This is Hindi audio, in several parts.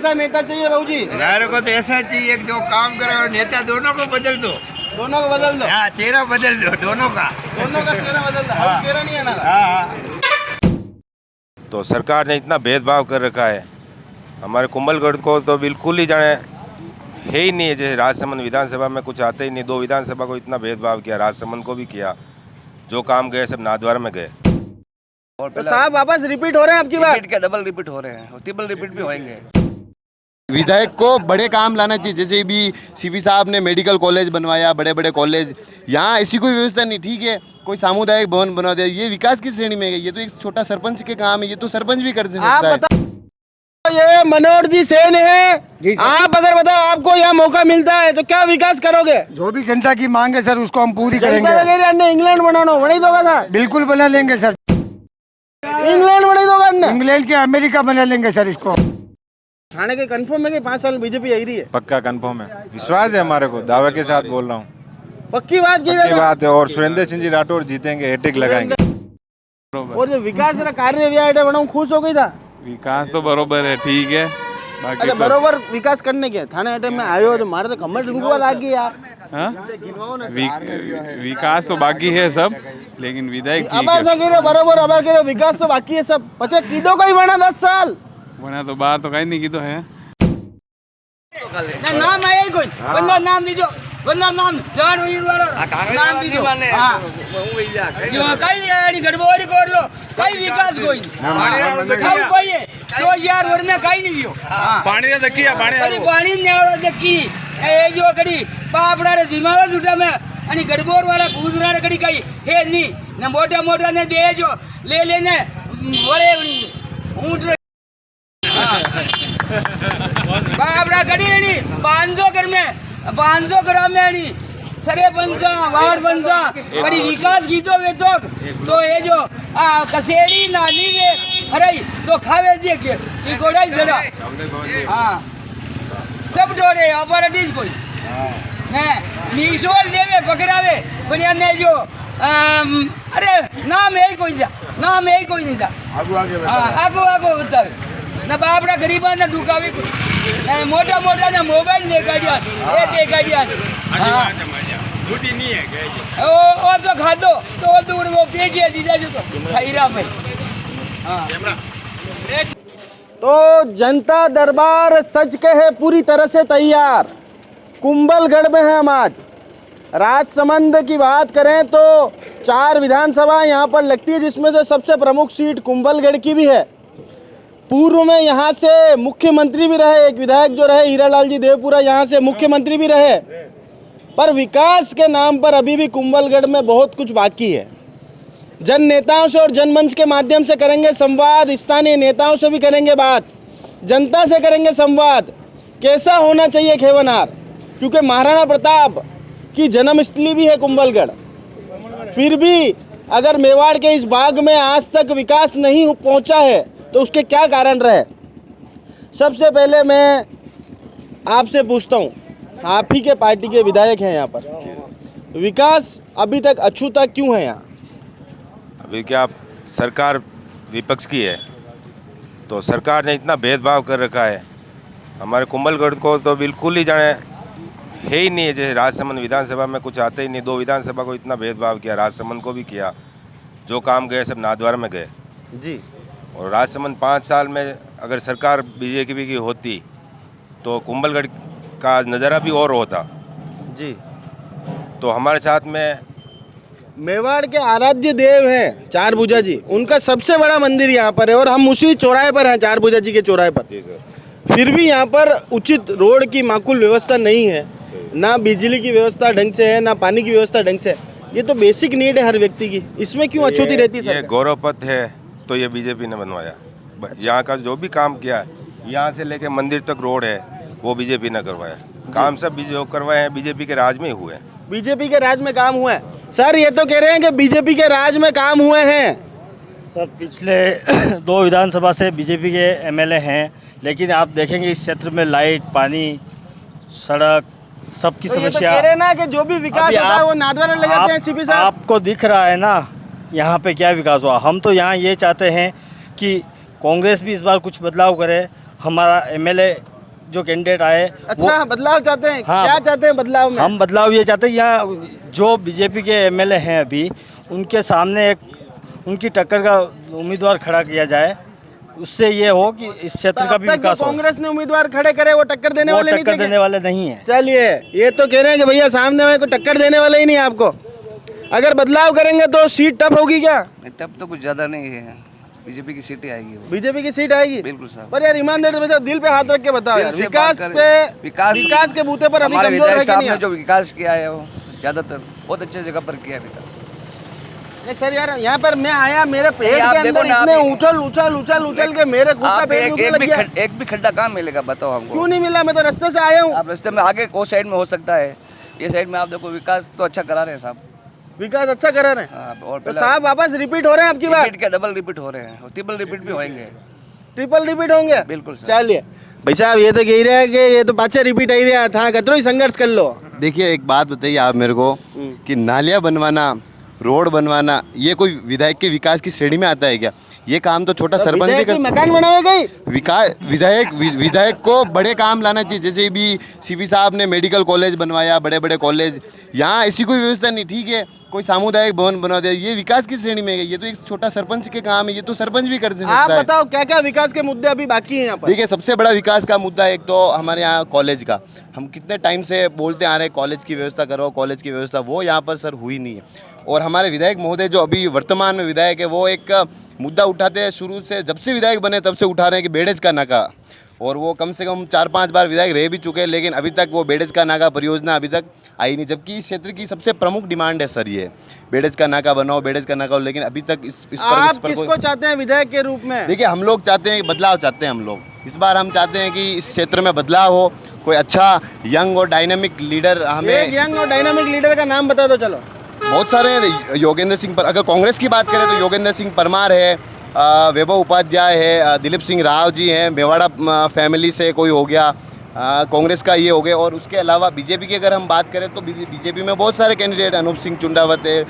कैसा नेता चाहिए भाऊजी? मेरे को तो ऐसा चाहिए कि जो काम करे और नेता दोनों को बदल दो। दोनों को बदल दो। हाँ, चेहरा बदल दो दोनों का चेहरा बदल दो। हाँ। चेहरा नहीं आना। हाँ। तो सरकार ने इतना भेदभाव कर रखा है, हमारे कुंभलगढ़ को तो बिल्कुल ही जाने है ही नहीं है। जैसे राजसमंद विधानसभा में कुछ आते ही नहीं, 2 विधानसभा को इतना भेदभाव किया, राजसमंद को भी किया। जो काम गए सब नाथद्वारा में गए। तो साहब वापस रिपीट हो रहे हैं आपकी बात? रिपीट क्या, डबल रिपीट हो रहे हैं, ट्रिपल रिपीट भी होंगे। विधायक को बड़े काम लाना चाहिए। जैसे भी सीपी साहब ने मेडिकल कॉलेज बनवाया, बड़े बड़े कॉलेज, यहाँ ऐसी कोई व्यवस्था नहीं। ठीक है, कोई सामुदायिक भवन बनवा दिया, ये विकास की श्रेणी में है? ये तो एक छोटा सरपंच के काम है, ये तो सरपंच भी कर सकता आप है। बताओ, ये मनोहर जी सेन है, आप अगर बताओ आपको यहाँ मौका मिलता है तो क्या विकास करोगे? जो भी जनता की मांग है सर उसको हम पूरी करेंगे। इंग्लैंड बनाना बना दोगा था? बिल्कुल बना लेंगे सर। इंग्लैंड बना दोगा? इंग्लैंड के अमेरिका बना लेंगे सर इसको। थाने के कंफर्म है कि 5 साल बीजेपी आई रही है? पक्का कंफर्म है, विश्वास है हमारे को, दावे के साथ बोल रहा हूँ। पक्की बात की पक्की बात है। और सुरेंद्र सिंह जी राठौर जीतेंगे, हैट्रिक लगाएंगे। और जो विकास कार्य व्याय बनाऊं खुश हो गई था? विकास तो बरोबर है, ठीक है। बाकी अच्छा, तो बरोबर विकास करने के थाने अटैक में आयो तो मारे तो कमर डूबवा लागी यार। हाँ? विकास तो बाकी है सब, लेकिन विधायक ठीक अबार है। तो गिरे बरोबर, अबार गिरे विकास तो बाकी है सब। पचे कीधो कोई बना 10 साल बना तो बात तो कहीं नहीं की तो है। ना नाम आए कोई बंदा नाम दीजो, बंदा नाम जान हुई वाला नाम दीजो। हां यो कई यानी गड़बड़ी कर लो, कई विकास कोई नहीं कोई है तो यार वर में कई नहीं दियो। पानी दे दकिया, पानी ने और दकी ए जो कड़ी बापड़ा रे जिमावा जुटा में आणि गड़बोर वाला गुजरा रे कड़ी कई हे नी ने मोटा मोटा ने दे जो ले लेने वळे ऊंट बापड़ा कड़ी नी 500 ग्राम में नी सरे पंचा वार्ड पंचा कड़ी विकास गीतो वे तो ये जो कसेड़ी नाली में अरे तो खावे दे के ई कोड़ाई जड़ा। हां सब डोरे ऑपरेटिव कोई हैं नीचोल देवे पकड़ावे बढ़िया ने जो अरे नाम है कोई जा, नाम है कोई नहीं जा। आगो आगो बतावे ना बापड़ा गरीबा ने ढुकावी मोटा मोटा ने मोबाइल लेकर दिया ये देखा दिया। छुट्टी नहीं है ओ तो खा दो तो दूर वो पेटिया दीदा जो तो खैरा में। तो जनता दरबार सच के है पूरी तरह से तैयार। कुंभलगढ़ में है हम आज। राजसमंद की बात करें तो 4 विधानसभा यहाँ पर लगती है, जिसमें से सबसे प्रमुख सीट कुंभलगढ़ की भी है। पूर्व में यहाँ से मुख्यमंत्री भी रहे, एक विधायक जो रहे हीरालाल जी देवपुरा, यहाँ से मुख्यमंत्री भी रहे। पर विकास के नाम पर अभी भी कुंभलगढ़ में बहुत कुछ बाकी है। जन नेताओं से और जनमंच के माध्यम से करेंगे संवाद, स्थानीय नेताओं से भी करेंगे बात, जनता से करेंगे संवाद। कैसा होना चाहिए खेवनार, क्योंकि महाराणा प्रताप की जन्मस्थली भी है कुंभलगढ़। फिर भी अगर मेवाड़ के इस भाग में आज तक विकास नहीं पहुंचा है तो उसके क्या कारण रहे? सबसे पहले मैं आपसे पूछता हूं, आप ही के पार्टी के विधायक हैं यहाँ पर, विकास अभी तक अछूता क्यों है यहाँ? अभी क्या सरकार विपक्ष की है, तो सरकार ने इतना भेदभाव कर रखा है, हमारे कुंभलगढ़ को तो बिल्कुल ही जाने है ही नहीं है। जैसे राजसमंद विधानसभा में कुछ आते ही नहीं, 2 विधानसभा को इतना भेदभाव किया, राजसमंद को भी किया। जो काम गए सब नाथद्वारा में गए जी। और राजसमंद 5 साल में अगर सरकार बीजेपी की होती तो कुंभलगढ़ का नज़ारा भी और होता जी। तो हमारे साथ में मेवाड़ के आराध्य देव हैं 4 भुजा जी, उनका सबसे बड़ा मंदिर यहाँ पर है और हम उसी चौराहे पर हैं, 4 भुजा जी के चौराहे पर। जी सर। फिर भी यहाँ पर उचित रोड की माकूल व्यवस्था नहीं है, ना बिजली की व्यवस्था ढंग से है, ना पानी की व्यवस्था ढंग से है। ये तो बेसिक नीड है हर व्यक्ति की, इसमें क्यों अछूती रहती है? ये गौरव पथ है तो ये बीजेपी ने बनवाया। यहाँ का जो भी काम किया है, यहाँ से लेके मंदिर तक रोड है, वो बीजेपी ने करवाया। काम सब जो करवाए हैं बीजेपी के राज में ही हुए हैं। बीजेपी के राज में काम हुआ है? सर ये तो कह रहे हैं कि बीजेपी के राज में काम हुए हैं। सर पिछले 2 विधानसभा से बीजेपी के एमएलए हैं, लेकिन आप देखेंगे इस क्षेत्र में लाइट, पानी, सड़क सबकी तो समस्या। कह रहे हैं ना कि जो भी विकास होता है वो नाथद्वारा ले जाते हैं सीपी साहब। आपको दिख रहा है ना यहाँ पे क्या विकास हुआ। हम तो यहाँ ये चाहते हैं कि कांग्रेस भी इस बार कुछ बदलाव करे, हमारा एमएलए जो कैंडिडेट आए अच्छा बदलाव चाहते हैं? हाँ। क्या चाहते हैं बदलाव में? हम बदलाव ये चाहते हैं, यहाँ जो बीजेपी के एमएलए हैं अभी, उनके सामने एक उनकी टक्कर का उम्मीदवार खड़ा किया जाए, उससे ये हो कि इस क्षेत्र का भी अब तक जो विकास हो। कांग्रेस ने उम्मीदवार खड़े करे वो टक्कर देने वो वाले नहीं टक्कर थे क्या? देने वाले नहीं है। चलिए, ये तो कह रहे हैं कि भैया सामने वाले को टक्कर देने वाले ही नहीं है आपको। अगर बदलाव करेंगे तो सीट टफ होगी क्या? टप तो कुछ ज़्यादा नहीं है, बीजेपी की सीटें आएगी वो। बीजेपी की सीट आएगी? बिल्कुल साहब। पर यार ईमानदारी से बताओ, दिल पे हाथ रख के बताओ दिल यार, से विकास बात पे करें। विकास के बूते पर अभी हमारे कमजोर है विधायक कि साहब नहीं ने आप? जो विकास किया है वो ज़्यादातर बहुत अच्छे जगह पर किया है अभी तक। नहीं सर यार, यहाँ पर मैं आया, मेरे पेट नहीं, आप के अंदर देखो ना, इतने आप उछल के मेरे खुद का आप पेट दुखने लग गया। एक भी खड्डा कहाँ मिलेगा बताओ हमको? क्यों नहीं मिला? मैं तो रास्ते से आया हूँ। आप रास्ते में आगे वो साइड में हो सकता है, ये साइड में आप देखो विकास तो अच्छा करा रहे हैं साहब। विकास अच्छा करा रहे हैं। हाँ, और तो पहला साहब वापस रिपीट हो रहे हैं आपकी बात? रिपीट क्या, डबल रिपीट हो रहे हैं और ट्रिपल रिपीट भी होंगे। ट्रिपल रिपीट होंगे? बिल्कुल सर। चलिए भाई साहब, ये तो कह रहे हैं कि ये तो पाछे रिपीट ही रहा था, कतरो ही संघर्ष कर लो। देखिए एक बात बताइए आप मेरे को कि नालियाँ बनवाना, रोड बनवाना, ये कोई विधायक के विकास की श्रेणी में आता है क्या? ये काम तो छोटा सरपंच भी विधायक कर की मकान बनावेगा ही। विकास विधायक को बड़े काम लाना चाहिए। जैसे भी सीपी साहब ने मेडिकल कॉलेज बनवाया, बड़े बड़े कॉलेज, यहाँ ऐसी कोई व्यवस्था नहीं। ठीक है, कोई सामुदायिक भवन बना दिया, ये विकास की श्रेणी में है? ये तो एक छोटा सरपंच के काम है, ये तो सरपंच भी कर सकता है। आप बताओ क्या क्या विकास के मुद्दे अभी बाकी हैं यहाँ पर? देखिए सबसे बड़ा विकास का मुद्दा एक तो हमारे यहाँ कॉलेज का, हम कितने टाइम से बोलते आ रहे हैं कॉलेज की व्यवस्था करो, कॉलेज की व्यवस्था, वो यहाँ पर सर हुई नहीं है। और हमारे विधायक महोदय जो अभी वर्तमान में विधायक है, वो एक मुद्दा उठाते हैं शुरू से, जब से विधायक बने तब से उठा रहे हैं कि बेड़ेज का नाका, और वो कम से कम 4-5 बार विधायक रह भी चुके हैं, लेकिन अभी तक वो बेड़ेज का नाका परियोजना अभी तक आई नहीं। जबकि इस क्षेत्र की सबसे प्रमुख डिमांड है सर ये, बेड़ेज का नाका बनाओ, बेड़ेज का नाका, लेकिन अभी तक इस आप पर किसको चाहते हैं विधायक के रूप में? देखिए हम लोग चाहते हैं बदलाव चाहते हैं हम लोग। इस बार हम चाहते हैं कि इस क्षेत्र में बदलाव हो, कोई अच्छा यंग और डायनामिक लीडर हमें। एक यंग और डायनामिक लीडर का नाम बता दो चलो। बहुत सारे हैं, योगेंद्र सिंह पर, अगर कांग्रेस की बात करें तो योगेंद्र सिंह परमार है, वैभव उपाध्याय है, दिलीप सिंह राव जी हैं, मेवाड़ा फैमिली से कोई हो गया, कांग्रेस का ये हो गया। और उसके अलावा बीजेपी की अगर हम बात करें तो बीजेपी में बहुत सारे कैंडिडेट, अनूप सिंह चुंडावत है,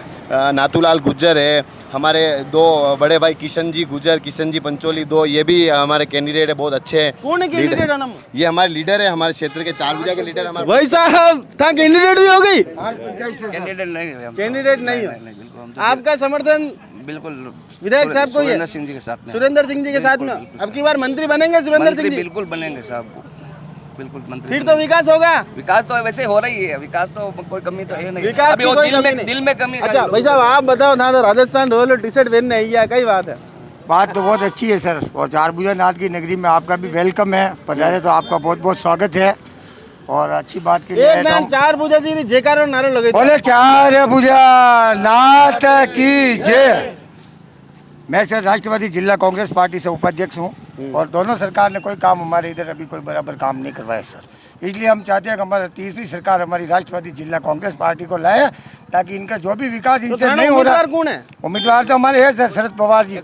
नाथूलाल गुज्जर है, हमारे दो बड़े भाई किशन जी गुज्जर, किशन जी पंचोली, दो ये भी हमारे कैंडिडेट है, बहुत अच्छे हैं। कौन है कैंडिडेट? ये हमारे लीडर है, हमारे क्षेत्र के 4 भुजा के लीडर हमारे। भाई साहब था कैंडिडेट भी हो गई? कैंडिडेट नहीं है हम। कैंडिडेट नहीं हो? नहीं, बिल्कुल हम तो आपका समर्थन बिल्कुल विधायक साहब को ही है? सुरेंद्र सिंह जी के साथ में। सुरेंद्र सिंह जी के साथ में अब की बार मंत्री बनेंगे सुरेंद्र मंत्री सिंह जी? बिल्कुल बनेंगे साहब, बिल्कुल मंत्री। फिर तो विकास होगा। विकास तो वैसे हो रही है, विकास तो कोई कमी तो है नहीं। विकास अभी की वो कोई कमी नहीं। दिल में कमी है। अच्छा भाई साहब आप बताओ ना, तो राजस्थान रोयल टी शर्ट पहनने आई है, कई बात है? बात तो बहुत अच्छी है सर, और चारभुजा नाथ की नगरी में आपका भी वेलकम है, पधारे तो आपका बहुत बहुत स्वागत है। और अच्छी बात के लिए एक आया नाम हूं। चार पूजा जी जयकारो नारे लगे बोले चारभुजा नाथ की जय। मैं सर राष्ट्रवादी जिला कांग्रेस पार्टी से उपाध्यक्ष हूं, और दोनों सरकार ने कोई काम हमारे इधर अभी कोई बराबर काम नहीं करवाया सर। इसलिए हम चाहते हैं कि हमारी तीसरी सरकार हमारी राष्ट्रवादी जिला कांग्रेस पार्टी को लाए, ताकि इनका जो भी विकास इनसे नहीं हो रहा। कौन है उम्मीदवार तो हमारे हैं सर, शरद पवार जी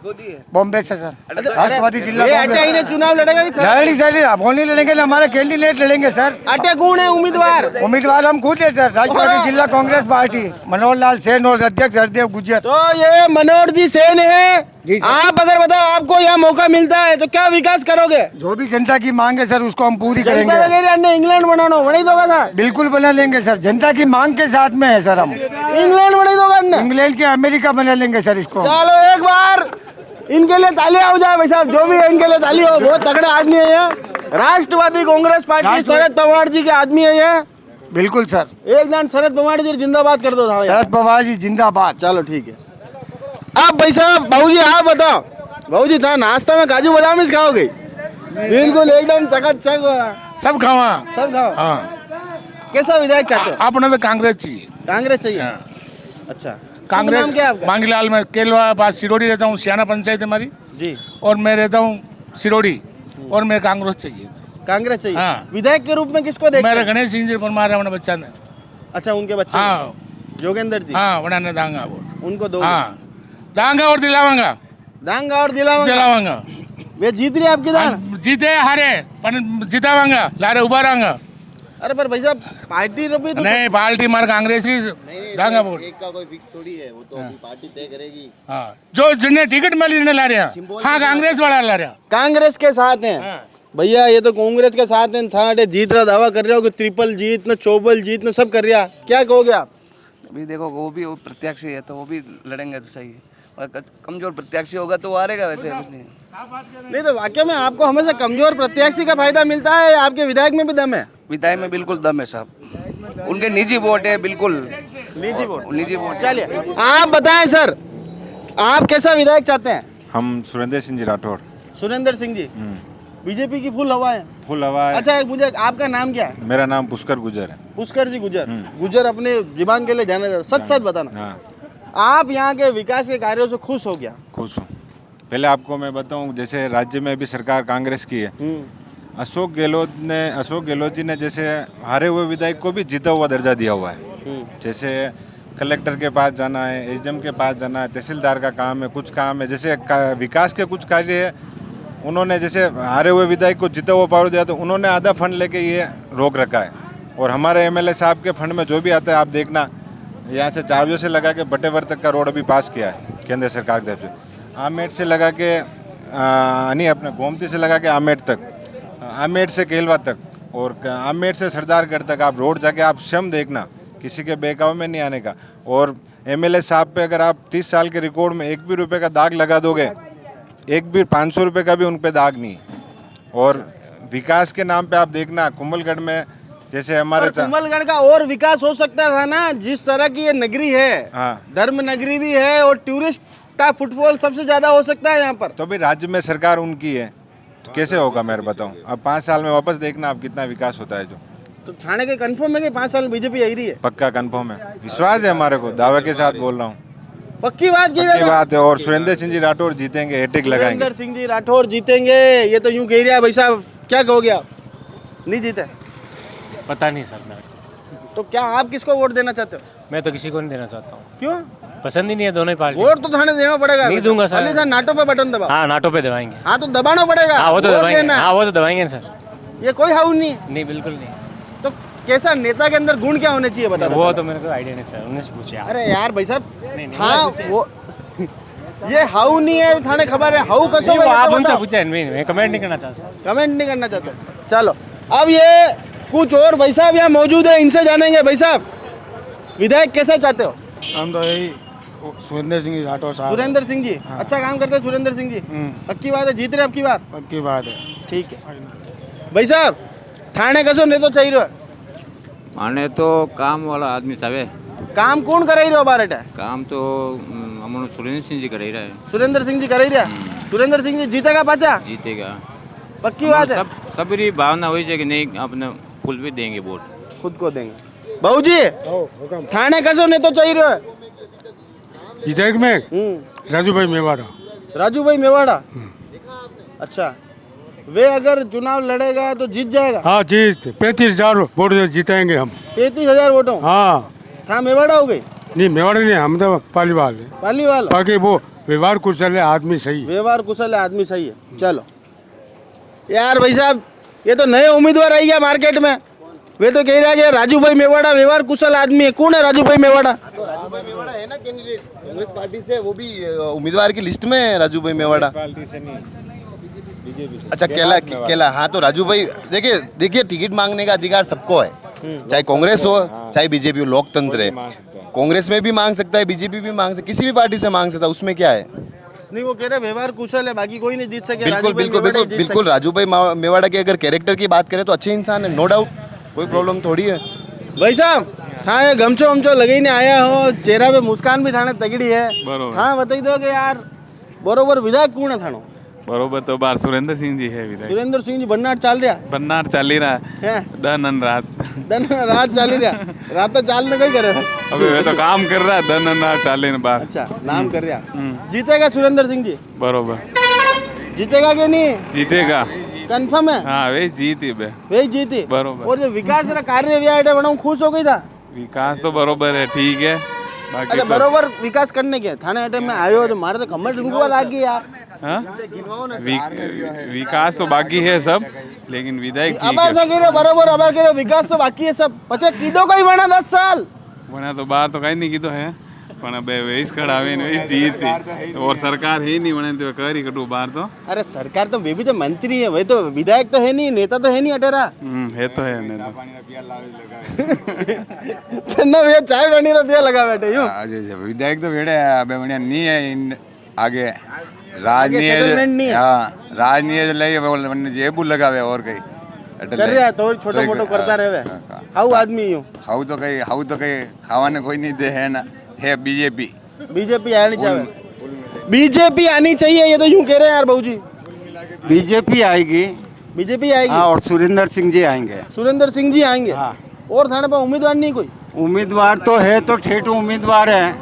बॉम्बे से सर, राष्ट्रवादी जिला अटे चुनाव लड़ेगा कि सर? लड़ेगी सर, वो नहीं लड़ेंगे ना, हमारे कैंडिडेट लड़ेंगे सर। अटे कौन है उम्मीदवार? उम्मीदवार हम खुद है सर, राष्ट्रवादी जिला कांग्रेस पार्टी, मनोहर लाल सेन और अध्यक्ष हरदेव गुज्जर। तो ये मनोहर जी सेन है। आप अगर बताओ आपको यहाँ मौका मिलता है तो क्या विकास करोगे? जो भी जनता की मांग है सर उसको हम पूरी करेंगे। इंग्लैंड बनाना वही दोगा था? बिल्कुल बना लेंगे सर, जनता की मांग के साथ में है सर। हम इंग्लैंड बना दोगा ना? इंग्लैंड के अमेरिका बना लेंगे सर इसको। चलो एक बार इनके लिए तालियां हो जाए भाई साहब, जो भी है इनके लिए ताली हो। बहुत तगड़े आदमी है ये, राष्ट्रवादी कांग्रेस पार्टी शरद पवार जी के आदमी है ये। बिल्कुल सर, एक जन शरद पवार जी जिंदाबाद कर दो। शरद पवार जी जिंदाबाद। चलो ठीक है। अब भाई साहब बाबूजी आप बताओ, बाबूजी था नाश्ता में काजू बादाम इस खाओगे? बिल्कुल एकदम चकाचक सब खावा सब खाओ। हाँ, कैसा विधायक चाहते हो? अपना तो कांग्रेस चाहिए। कांग्रेस चाहिए? अच्छा कांग्रेस नाम क्या है आपका? मांगीलाल, मैं केलवा पास सिरोड़ी रहता हूँ, सियाना पंचायत है हमारी, जी। और मैं रहता हूँ सिरोड़ी, और मैं कांग्रेस चाहिए। कांग्रेस चाहिए। हाँ। विधायक के रूप में किसको देखते मेरे हैं? गणेश सिंह जी परमार है, अपने बच्चा ने। अच्छा उनके बच्चे हाँ योगेंद्र जी, हाँ, वड़ा ने दांगा वो। उनको दो। हाँ दांगा और दिलावांगा, दांगा और दिलावांगा। दिलावांगा। वे जीत रही आपकी दान? हम जीते हारे पर जितावांगा, लारे उबारांगा। अरे पर भाई साहब पार्टी रूपी तो नहीं पार्टी मार कांग्रेस ही दांगा वोट। एक का कोई फिक्स थोड़ी है, वो तो अभी पार्टी तय करेगी। हाँ, जो जिन्हें टिकट मिली ला रहे हैं, हाँ कांग्रेस वाला ला रहे हैं। कांग्रेस के साथ हैं। भैया ये तो कांग्रेस के साथ हैं, था जीत रहा दावा कर रहे हो कि ट्रिपल जीत न चौबल जीत न सब कर रहा, क्या कहोगे आप? अभी देखो वो भी प्रत्याशी है तो वो भी लड़ेंगे तो सही है, और कमजोर प्रत्याशी होगा तो वो हारेगा वैसे कुछ नहीं। नहीं तो वाकई में आपको हमेशा कमजोर प्रत्याशी का फायदा मिलता है, आपके विधायक में भी दम है? विधायक में बिल्कुल दम है साहब, उनके निजी वोट है, बिल्कुल निजी वोट। चलिए आप बताएं सर, आप कैसा विधायक चाहते हैं? हम सुरेंद्र सिंह जी राठौड़। सुरेंद्र सिंह जी, बीजेपी की फुल हवा है। फुल हवा है। अच्छा मुझे आपका नाम क्या है? मेरा नाम पुष्कर गुजर है। पुष्कर जी गुजर। गुजर अपने जीवन के लिए जाना जाता, सच सच बताना। हाँ, आप यहाँ के विकास के कार्यों से खुश हो गया? खुश हूँ। पहले आपको मैं बताऊँ, जैसे राज्य में अभी सरकार कांग्रेस की है, अशोक गहलोत जी ने जैसे हारे हुए विधायक को भी जीता हुआ दर्जा दिया हुआ है। जैसे कलेक्टर के पास जाना है, एसडीएम के पास जाना है, तहसीलदार का काम है, कुछ काम है, जैसे विकास के कुछ कार्य है, उन्होंने जैसे हारे हुए विधायक को जीता हुआ पावर दिया तो उन्होंने आधा फंड लेके ये रोक रखा है। और हमारे एमएलए साहब के फंड में जो भी आता है, आप देखना यहाँ से चारजो से लगा के बटेवर तक का रोड अभी पास किया है केंद्र सरकार की तरफ से। आमेर से लगा के नहीं अपने गोमती से लगा के आमेर तक, आमेर से केलवा तक, और आमेर से सरदारगढ़ तक आप रोड जाके आप स्वयं देखना, किसी के बहकावे में नहीं आने का। और एमएलए साहब पे अगर आप 30 साल के रिकॉर्ड में एक भी रुपए का दाग लगा दोगे, एक भी 500 रुपये का भी उन पे दाग नहीं है। और विकास के नाम पे आप देखना कुंभलगढ़ में जैसे हमारे कुंभलगढ़ का और विकास हो सकता था ना, जिस तरह की ये नगरी है। हाँ, धर्म नगरी भी है और टूरिस्ट का फुटफॉल सबसे ज्यादा हो सकता है यहाँ पर। तो भी राज्य में सरकार उनकी है तो कैसे होगा मेरे बताऊँ। अब 5 साल में वापस देखना आप कितना विकास होता है। जो तो थाने के कंफर्म है कि 5 साल बीजेपी आई रही है? पक्का कंफर्म है, विश्वास है हमारे को, दावे के साथ बोल रहा हूँ, पक्की बात की पक्की बात है। और सुरेंद्र सिंह जी राठौड़ जीतेंगे, हैट्रिक लगाएंगे। सुरेंद्र सिंह जी राठौड़ जीतेंगे, ये तो यूं कह रहा है भाई साहब, क्या कहोगे आप? नहीं जीते? पता नहीं सर मेरे को। तो क्या आप किसको वोट देना चाहते हो? मैं तो किसी को नहीं देना चाहता हूँ। क्यों? पसंद ही नहीं है दोनों ही पार्टी। वोट तो थाने देना पड़ेगा। नहीं दूंगा सर। खाली नाटो पे बटन दबाओ। हाँ नाटो पे दबाएंगे। हाँ तो दबाना पड़ेगा। हाँ वो तो वोट दबाएंगे। देना। हाँ वो तो दबाएंगे सर। ये कोई हाउ नहीं है? नहीं बिल्कुल नहीं। तो कैसा नेता के अंदर गुण क्या होने चाहिए बता? वो तो मेरे को आइडिया नहीं सर, उन्हें से पूछे आप। अरे यार भाई साहब, हाँ वो ये हाउ नहीं है, थाने खबर है हाउ कसो। आप उनसे पूछे, मैं कमेंट नहीं करना चाहता। कमेंट नहीं करना चाहते। चलो अब ये कुछ और भाई साहब यहाँ मौजूद है, इनसे जानेंगे। भाई साहब विधायक कैसा चाहते हो? हम तो यही सुरेंद्र सिंह राठौड़ साहब। सुरेंद्र सिंह जी अच्छा काम करते हैं। सुरेंद्र सिंह जी पक्की बात है, जीत रहे अब की बार? पक्की बात है। ठीक है भाई साहब, थाने कसो नहीं तो चाहिए माने तो काम वाला आदमी साहब, काम कौन कराई रहे हो बार? काम तो हम सुरेंद्र सिंह जी कराई रहा है। सुरेंद्र सिंह जी कराई रहा? सुरेंद्र सिंह जी जीतेगा पाचा? जीतेगा, पक्की बात है। सबरी भावना हुई है कि नहीं अपने फुल भी देंगे वोट, खुद को देंगे। बहू जी थाने कसो नहीं तो चाहिए रहे विधायक में राजू भाई मेवाड़ा। राजू भाई मेवाड़ा, अच्छा वे अगर चुनाव लड़ेगा तो जीत जाएगा? हाँ जीत 35,000 वोट जीतेंगे हम। 35,000 वोटों? हाँ। था मेवाड़ा हो गई? नहीं मेवाड़ा नहीं, हम तो पालीवाल है। पालीवाल? बाकी वो व्यवहार कुशल है, आदमी सही है। व्यवहार कुशल है, आदमी सही है। चलो यार भाई साहब, ये तो नए उम्मीदवार आई है मार्केट में। वे तो कह रहा है कि राजू भाई मेवाड़ा व्यवहार कुशल आदमी है। कौन है राजू भाई मेवाड़ा? राजू भाई मेवाड़ा है ना कैंडिडेट कांग्रेस पार्टी से, वो भी उम्मीदवार की लिस्ट में है राजू भाई मेवाड़ा। अच्छा केला हाँ तो राजू भाई देखिए टिकट मांगने का अधिकार सबको है, चाहे कांग्रेस हो चाहे बीजेपी हो, लोकतंत्र है। कांग्रेस में भी मांग सकता है, बीजेपी भी मांग सकता है, किसी भी पार्टी से मांग सकता है, उसमें क्या है? नहीं वो कह रहे व्यवहार कुशल है, बाकी कोई नहीं जीत सके। बिल्कुल राजू भाई मेवाड़ा के अगर कैरेक्टर की बात करें तो अच्छे इंसान है, नो डाउट, कोई प्रॉब्लम थोड़ी है। भाई साहब हाँ ये गमछो वमछो लगाईने आया हो, चेहरा पे मुस्कान भी थाने तगड़ी है। हाँ बताई दो कि यार बरोबर विधायक कौन है थानो? बरोबर तो बार सुरेंद्र सिंह जी है विधायक। सुरेंद्र सिंह जी बन्नाट चाल रहा? बन्नाट चाल ही रहा है दिन रात। दिन रात चाल ही रहा? रात तो चाल नहीं करे अबे वे तो काम कर रहा है दिन रात चाले बार। अच्छा नाम कर रहा। जीतेगा सुरेंद्र सिंह जी? बरोबर जीतेगा कि नहीं? जीतेगा कंफर्म है? हाँ वे जीती बे, वे जीती बरोबर। और जो विकास कार्य व्याय बना खुश हो गई था? विकास तो बरोबर है, ठीक है। बाकी अच्छा तो बरोबर विकास करने के थाने अटैक में आयो तो मारे तो कमर डूबवा लाग गई यार। हाँ? विकास तो बाकी है सब, लेकिन विधायक अबार तो कह रहे बरोबर, अबार कह रहे विकास तो बाकी है सब। पचे कीधो कोई बना 10 साल बना तो बात तो कहीं नहीं की तो है। પણ હવે વેસ કઢાવીને વેસ જીત और सरकार ही नहीं बने तो कर ही कटू बाहर तो अरे सरकार तो वे भी तो मंत्री है, वही तो विधायक तो है नहीं, नेता तो है नहीं अटेरा। है तो है नहीं ना भैया चाय पानी रुपया लगा बैठे यूं। विधायक तो बेड़े अबे बढ़िया नहीं है आगे राजनीति settlement नहीं है। हाँ राजनीति ले जेबू लगावे और कहीं कर रहा तो छोटो मोटो करता रहे हाउ आदमी यूं। हाउ तो कहीं खावाने कोई नहीं दे है ना, है बीजेपी। बीजेपी आनी चाहिए, बीजेपी आनी चाहिए, ये तो यूं कह रहे हैं यार बाबूजी। बीजेपी आएगी। बीजेपी आएगी और सुरेंद्र सिंह जी आएंगे। सुरेंद्र सिंह जी आएंगे। और थाने पर उम्मीदवार नहीं कोई? उम्मीदवार तो है, तो ठेठ उम्मीदवार है,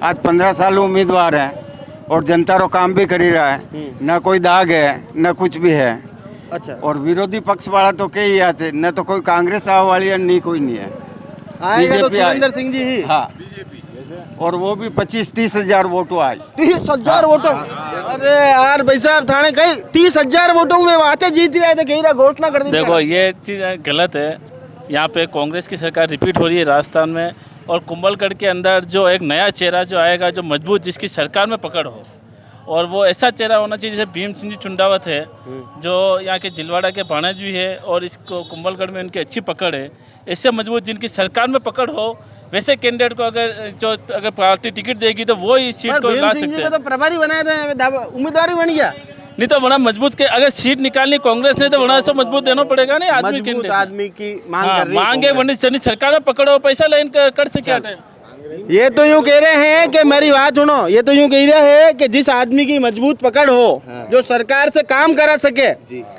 आज 15 साल उम्मीदवार है और जनता रो काम भी कर ही रहा है, ना कोई दाग है ना कुछ भी है। अच्छा। और विरोधी पक्ष वाला तो कई आते, न तो कोई कांग्रेस आने वाली है नहीं कोई नहीं है। आएगा तो BJP सुरेंद्र सिंह जी ही। हाँ, और वो भी 25-30 हजार वोटों आज। 30,000 वोटों? अरे यार भाई साहब थाने कहीं 30,000 वोटों में आते जीत रहे थे, कहीं ना घोषणा कर दी। देखो ये चीज़ गलत है। यहाँ पे कांग्रेस की सरकार रिपीट हो रही है राजस्थान में, और कुंभलगढ़ के अंदर जो एक नया चेहरा जो आएगा, जो मजबूत, जिसकी सरकार में पकड़ हो, और वो ऐसा चेहरा होना चाहिए जैसे भीम सिंह जी चुंडावत है, जो यहाँ के जिलवाड़ा के भाणज भी है और इसको कुंभलगढ़ में उनकी अच्छी पकड़ है। ऐसे मजबूत जिनकी सरकार में पकड़ हो, वैसे कैंडिडेट को अगर पार्टी टिकट देगी तो वो इस सीट को ला सकते हैं। तो प्रभारी बनाया था, उम्मीदवार भी बन गया। नहीं तो बड़ा मजबूत के अगर सीट निकालनी कांग्रेस ने तो बड़ा सब मजबूत देना पड़ेगा नहीं आदमी के आदमी की मांग कर रही है मांगे वरना सरकार में पकड़ो पैसा लाइन कर सके। ये तो यूं कह रहे हैं कि मेरी बात सुनो, ये तो यूं कह रहे हैं कि जिस आदमी की मजबूत पकड़ हो, जो सरकार से काम करा सके।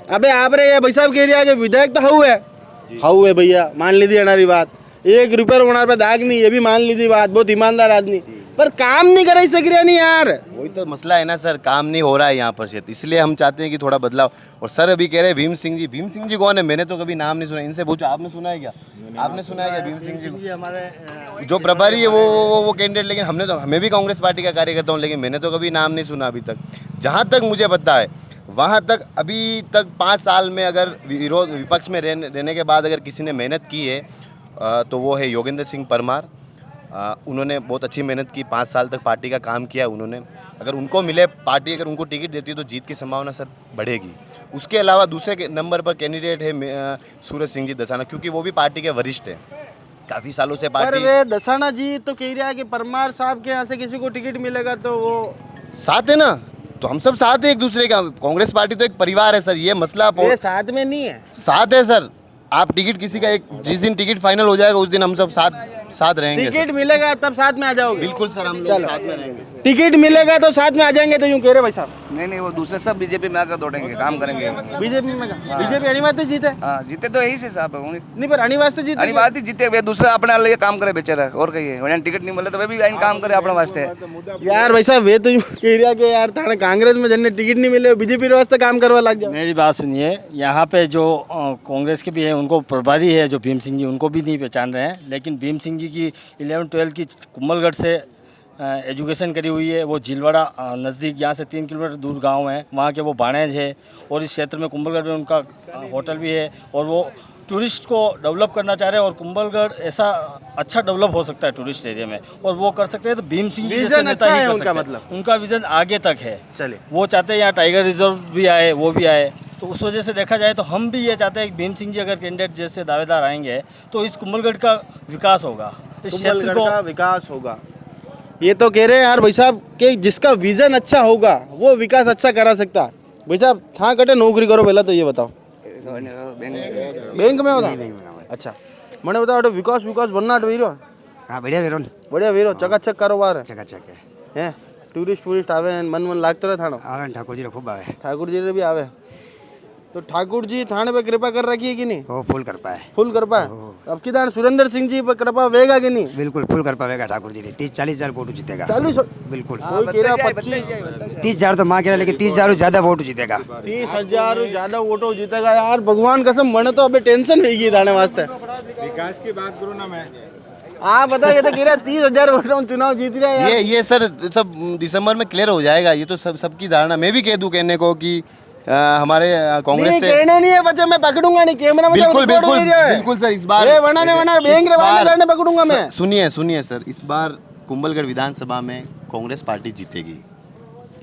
अबे आप रे भाई साहब कह रहे हैं कि विधायक तो हाउ है भैया, मान लीजिए हमारी बात, 1 रुपये वहाँ पे दाग नहीं, ये भी मान लीजिए बात, बहुत ईमानदार आदमी, पर काम नहीं कर सक रहे नहीं यार। वही तो मसला है ना सर, काम नहीं हो रहा है यहाँ पर शायद, इसलिए हम चाहते हैं कि थोड़ा बदलाव। और सर अभी कह रहे हैं भीम सिंह जी कौन है? मैंने तो कभी नाम नहीं सुना, इनसे पूछो, आपने सुना है क्या? आपने सुना है क्या भीम सिंह जी? हमारे जो प्रभारी है वो कैंडिडेट, लेकिन हमें भी कांग्रेस पार्टी का कार्यकर्ता हूँ, लेकिन मैंने तो कभी नाम नहीं सुना अभी तक। जहाँ तक मुझे पता है वहाँ तक अभी तक 5 साल में अगर विपक्ष में रहने के बाद अगर किसी ने मेहनत की है तो वो है योगेंद्र सिंह परमार। उन्होंने बहुत अच्छी मेहनत की, 5 साल तक पार्टी का काम किया उन्होंने। अगर उनको मिले, पार्टी अगर उनको टिकट देती है तो जीत की संभावना सर बढ़ेगी। उसके अलावा दूसरे नंबर पर कैंडिडेट है सूरज सिंह जी दसाना, क्योंकि वो भी पार्टी के वरिष्ठ हैं, काफ़ी सालों से पार्टी। वे दसाना जी तो कह रहा है कि परमार साहब के यहाँ से किसी को टिकट मिलेगा तो वो साथ है ना, तो हम सब साथ है एक दूसरे का। कांग्रेस पार्टी तो एक परिवार है सर, ये मसला साथ में नहीं है, साथ है सर। आप टिकट किसी का जिस दिन टिकट फाइनल हो जाएगा उस दिन हम सब साथ रहेंगे। टिकट मिलेगा तब साथ में आ जाओगे? बिल्कुल सर, हम लोग साथ में रहेंगे। टिकट मिलेगा तो साथ में आ जाएंगे, तो यूं कह रहे भाई साहब? नहीं वो दूसरे सब बीजेपी में आकर दौड़ेंगे, काम करेंगे। बीजेपी में बीजेपी अनिवार्य जीते? हाँ जीते तो यही से साहब होंगे। नहीं पर अनिवार्य जीते, अनिवार्य जीते वे दूसरा अपने लिए काम करे बेचारा, और कहिए टिकट नहीं मिले तो वे भी आइन काम करे अपने वास्ते। यार भाई साहब वे तो यूं कह रहा कि यार थाने कांग्रेस में जन्ने टिकट नहीं मिले, बीजेपी वास्ते काम करवा लग जाओ। मेरी बात सुनिए, यहाँ पे जो कांग्रेस के भी है उनको प्रभारी है जो भीम सिंह जी, उनको भी नहीं पहचान रहे हैं, लेकिन भीम सिंह जी की 11-12 की कुंभलगढ़ से एजुकेशन करी हुई है। वो जिलवाड़ा नज़दीक यहाँ से 3 किलोमीटर दूर गांव है, वहाँ के वो भाणेज है, और इस क्षेत्र में कुंभलगढ़ में उनका होटल भी है, और वो टूरिस्ट को डेवलप करना चाह रहे हैं, और कुंभलगढ़ ऐसा अच्छा डेवलप हो सकता है टूरिस्ट एरिया में, और वो कर सकते हैं। तो भीम सिंह जी जैसे नेता ही कर सकते हैं, मतलब उनका विजन आगे तक है। चलिए, वो चाहते हैं यहाँ टाइगर रिजर्व भी आए, वो भी आए, तो उस वजह से देखा जाए तो हम भी ये चाहते हैं कि भीम सिंह जी अगर कैंडिडेट जैसे दावेदार आएंगे तो इस कुंभलगढ़ का विकास होगा, इस क्षेत्र का विकास होगा। ये तो कह रहे हैं यार भाई साहब कि जिसका विजन अच्छा होगा वो विकास अच्छा करा सकता है। भाई साहब था कटे नौकरी करो पहला तो ये बताओ, बैंक में होता? अच्छा मैंने बताओ विकास बनना वीरो? हाँ बढ़िया वीरो, बढ़िया वीरो, चकाचक कारोबार है, चकाचक है। टूरिस्ट आवे, मन लागतो रहे थानो? आवे, ठाकुर जी खूब आवे, ठाकुर जी भी आवे। तो ठाकुर जी थाने पे कृपा कर रखी है कि नहीं? वो फुल कर पाए, फुल कर पाए। अब की दान सुरेंद्र सिंह जी पर कृपा वेगा कि नहीं? बिल्कुल फुल कर पाएगा ठाकुर जी ने। 30-40 हजार वोट जीतेगा। 40 बिल्कुल, कोई कह रहा 30 हजार तो माँ कह रहा, लेकिन 30 हजार ज्यादा वोट जीतेगा। 30,000 ज्यादा वोटो जीतेगा यार, भगवान कसम मने तो अबे टेंशन नहीं की थाने वास्ते। विकास की बात करूँ ना मैं, हाँ बता, ये तो कह रहा 30,000 वोटों चुनाव जीत रहा है यार। ये सर सब दिसंबर में क्लियर हो जाएगा, ये तो सबकी धारणा। मैं भी कह दूं कहने को कि हमारे कांग्रेस से कहने नहीं है बच्चे, मैं पकड़ूंगा नहीं कैमरा में। बिल्कुल सर, इस बार बैंक रे पकड़ूंगा मैं। सुनिए सर, इस बार कुंभलगढ़ विधानसभा में कांग्रेस पार्टी जीतेगी।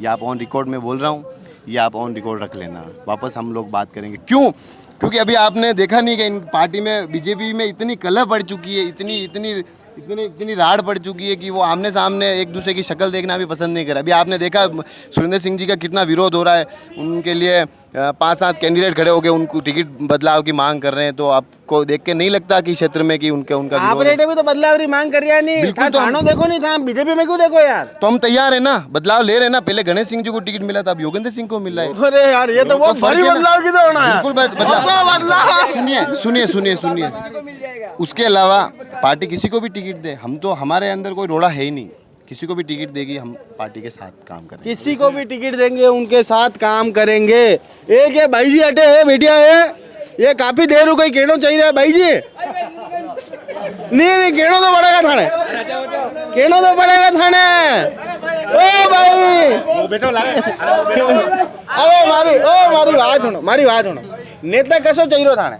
ये आप ऑन रिकॉर्ड में बोल रहा हूँ, ये आप ऑन रिकॉर्ड रख लेना। वापस हम लोग बात करेंगे। क्यों? क्योंकि अभी आपने देखा नहीं कि इन पार्टी में बीजेपी में इतनी कलह पड़ चुकी है, इतनी राड़ पड़ चुकी है कि वो आमने सामने एक दूसरे की शक्ल देखना भी पसंद नहीं कर रहा। अभी आपने देखा सुरेंद्र सिंह जी का कितना विरोध हो रहा है, उनके लिए 5-7 कैंडिडेट खड़े हो गए, उनको टिकट बदलाव की मांग कर रहे हैं। तो आपको देख के नहीं लगता कि क्षेत्र में कि उनका आप रेटे भी तो बदलाव की मांग कर रहा नहीं? बिल्कुल, तो थानो देखो नहीं था, बीजेपी में क्यों देखो यार? तो हम तैयार है ना, बदलाव ले रहे हैं ना। पहले गणेश सिंह जी को टिकट मिला था, अब योगेंद्र सिंह को मिला है। अरे यार ये तो वो बड़ी बदलाव की तो होना है। बिल्कुल बदलाव। सुनिए। उसके अलावा पार्टी किसी को भी टिकट दे, हम तो हमारे अंदर कोई रोड़ा है ही नहीं। किसी को भी टिकट देगी, हम पार्टी के साथ काम करेंगे। किसी को भी टिकट देंगे, उनके साथ काम करेंगे। एक है भाई जी हटे है बेटिया है, ये काफी देर हो गई, कहना चाहिए है भाई जी। नहीं कहना तो पड़ेगा थाने, कहना तो पड़ेगा थाने। ओ भाई अरे मारी बात सुनो। नेता कसो चाहिए थाने?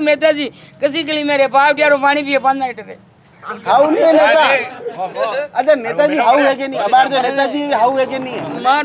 नेता जी कसी गली मेरे पाव यारो पानी पिए पाना इटते हाउ नहीं है नेता। अच्छा नेताजी हाउ है कि नहीं? अबार जो नेताजी हाउ है कि नहीं है? मार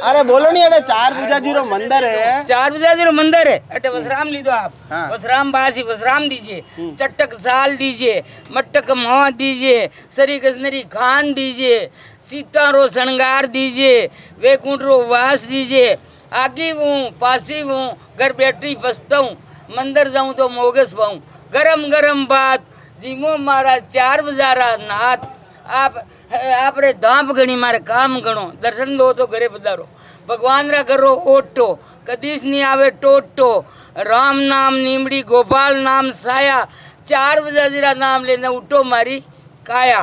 अरे बोलो नहीं। अरे 4 पूजा जीरो मंदिर है, 4 पूजा जीरो मंदिर है। अटे वसराम ली दो आप। हाँ। वसराम बासी वसराम दीजिए, चट्टक साल दीजिए, मट्टक मोह दीजिए, सरी कसनरी खान दीजिए, सीतारो श्रृंगार दीजिए, वैकुंठ रो वास दीजिए। आगी हूँ पासी हूँ, घर बैठी बसता हूँ, मंदिर जाऊँ तो मोगस पाऊँ। गरम बात जीमो मारा 4 बजारा नाथ। आप रे दांप गणी मारे काम गणो, दर्शन दो तो घरे पधारो। भगवान रा करो ओटो, कदीस नहीं आवे टोटो। राम नाम नीमड़ी, गोपाल नाम साया, 4 बजारा नाम लेना उठो मारी काया।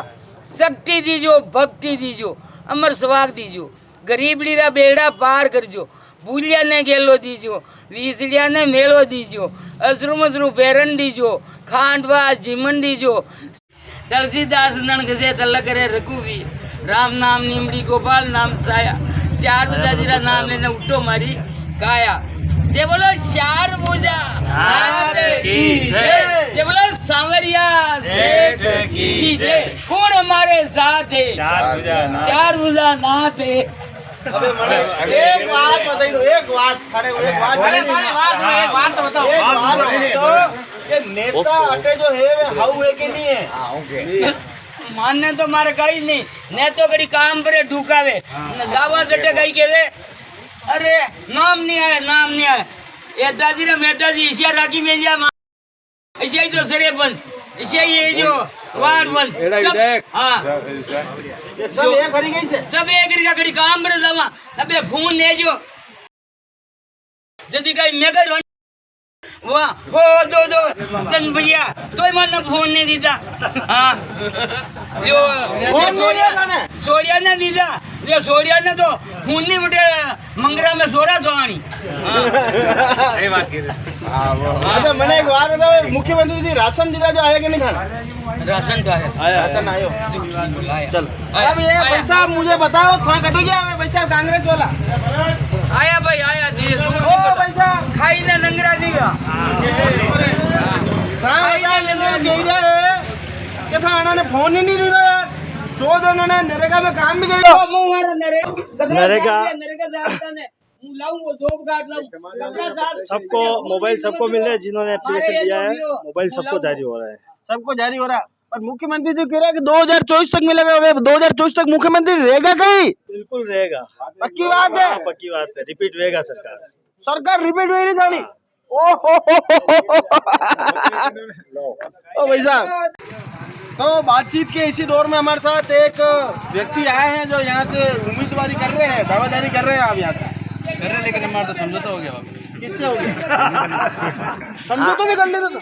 शक्ति दीजो, भक्ति दीजो, अमर स्वाग दीजो, गरीबड़ी रा बेड़ा पार करजो। भूलिया ने गेलो दीजो, वीसड़िया ने मेलो दीजो, असरु मसरु पेरन दीजो, खांडवा जीमन दीजो। तुलसीदास नन से तल करे रघुवीर, राम नाम नीमड़ी, गोपाल नाम साया, 4 बजारा नाम लेना उठो मारी काया। जय बोलो 4 भुजा जय बोलो सांवरिया सेठ की जय। कौन हमारे साथ है? 4 भुजा नाथ है। एक बात बताई दो, एक बात तो बताओ। ये नेता अटे जो है वे हाउ है कि नहीं है? मानने तो मारे कहीं नहीं, ने तो कड़ी काम पर ढूकावे जावा सटे गई के वे। अरे नाम नहीं आया ये दादी रे मेहता जी इसिया राखी में लिया ऐसे ही तो सरे बंस, ऐसे ही ये जो वार्ड बंस सब। हाँ ये सब एक भरी गई से, सब एक रिका कड़ी काम पर जावा। अबे फोन दे जो जल्दी कहीं मैं कहीं वाह हो दो तन भैया तो मन फोन नहीं दीदा। हाँ जो सोरिया ने दीदा, जो सोरिया ने तो फोन नहीं उठे मंगरा में सोरा तो आनी। सही बात की। अच्छा मैंने एक बार बताओ, मुख्यमंत्री जी राशन दीदा जो आया कि नहीं था? राशन का है, राशन आयो। चल अब ये पैसा मुझे बताओ कहाँ कट गया पैसा? कांग्रेस वाला आया भाई आया पैसा खाई ने नंगरा दीगा ने फोन ही नहीं दिया यार। 100 जनों ने नरेगा में काम भी किया। सबको मोबाइल सबको मिल रहा है, जिन्होंने एप्लीकेशन दिया है मोबाइल सबको जारी हो रहा है। सबको जारी हो रहा है। पर मुख्यमंत्री जी कह रहा है कि 2024 तक मिलेगा। 2024 तक मुख्यमंत्री रहेगा कहीं? बिल्कुल रहेगा, पक्की बात है। पक्की बात है, रिपीट रहेगा सरकार रिपीट हुई नहीं जानी। ओ भाई साहब, तो बातचीत के इसी दौर में हमारे साथ एक व्यक्ति आए हैं जो यहाँ से उम्मीदवारी कर रहे हैं, दावेदारी कर रहे हैं। आप यहाँ से कर रहे हैं, लेकिन हमारा तो समझौता हो गया। किससे हो गया? समझौता भी कर लेते तो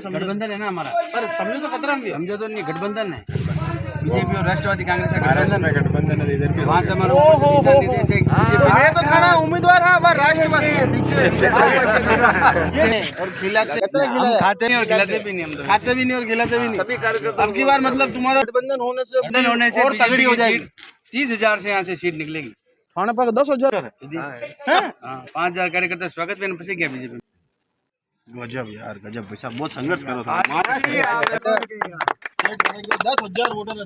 गठबंधन है ना हमारा, पर समझौता खतरा में समझौता नहीं, गठबंधन है। बीजेपी और राष्ट्रवादी कांग्रेस का गठबंधन है इधर के। वहाँ से हमारा मैं तो खाना उम्मीदवार हाँ पर राष्ट्रवादी और खिलाते खाते नहीं और खिलाते भी नहीं, हम खाते भी नहीं और खिलाते भी नहीं। सभी कार्यकर्ता अब की बार मतलब तुम्हारा गठबंधन होने से और तगड़ी हो जाएगी। 30,000 से यहाँ से सीट निकलेगी। थाना पर 10,000 है। 5,000 कार्यकर्ता स्वागत में फंसे गया बीजेपी। गजब यार गजब भाई साहब, बहुत संघर्ष करो था। 10,000 वोटर है।